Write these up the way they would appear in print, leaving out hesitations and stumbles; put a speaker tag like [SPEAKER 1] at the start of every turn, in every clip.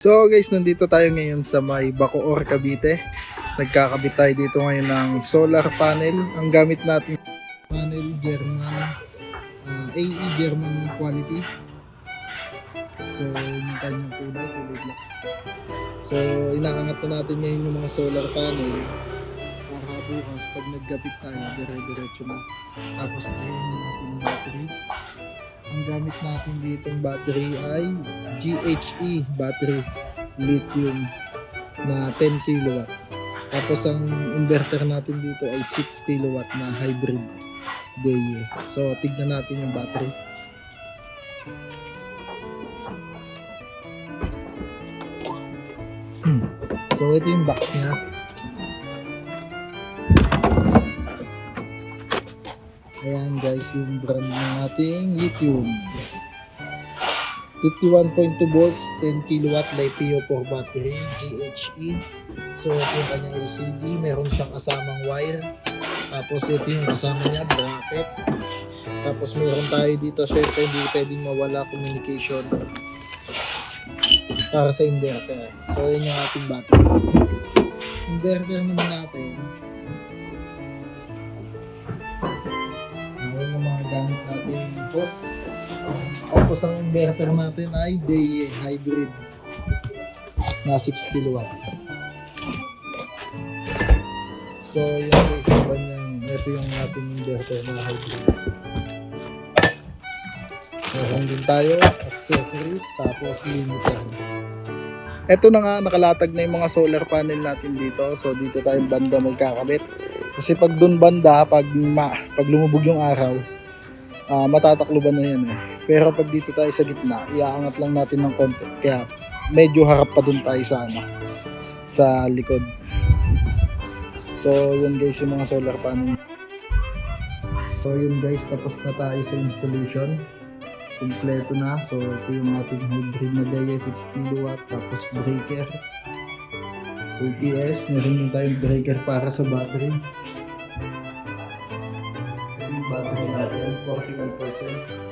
[SPEAKER 1] So guys, nandito tayo ngayon sa may Bacoor, Cavite. Nagkakabit tayo dito ngayon ng solar panel. Ang gamit natin panel German, AE German quality. So yun yung kanyang kulay black. So inaangat na natin ngayon yung mga solar panel para bukas pag nagkabit tayo, dire-diretso na. Tapos ayun natin yung battery. Ang gamit natin ditong battery ay GHE battery lithium na 10 kW. Tapos ang inverter natin dito ay 6 kW na hybrid DAE. So tignan natin yung battery. So ito yung box niya. Ayan guys, yung brand ng ating lithium. 51.2 volts, 10 kW LiPo4 battery, GHE. So ito yung kanyang LCD, meron siyang kasamang wire. Tapos ito yung kasama niya, bracket. Tapos meron tayo dito, syempre hindi pwedeng mawala communication para sa inverter. So yun yung ating battery. Inverter naman natin. Ayan yung mga gamit natin hose. Tapos ang inverter natin ay DAE hybrid na 6 kW. So yun guys, ito yung ating inverter na hybrid. Meron din tayo accessories, tapos limiter. Ito na nga, nakalatag na yung mga solar panel natin dito. So dito tayong banda magkakabit. Kasi pag dun banda, pag lumubog yung araw, matatakluban na yan eh. Pero pag dito tayo sa gitna, iaangat lang natin ng konti. Kaya medyo harap pa dun tayo sa likod. So yun guys, yung mga solar panel. So yun guys, tapos na tayo sa installation. Kompleto na. So ito yung ating hybrid na DAE 6 kW, tapos breaker, OPS, meron din tayong breaker para sa battery. Ito yung battery natin, 45%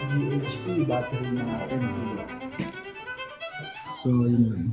[SPEAKER 1] GHE battery na 10 kW. So yun lang.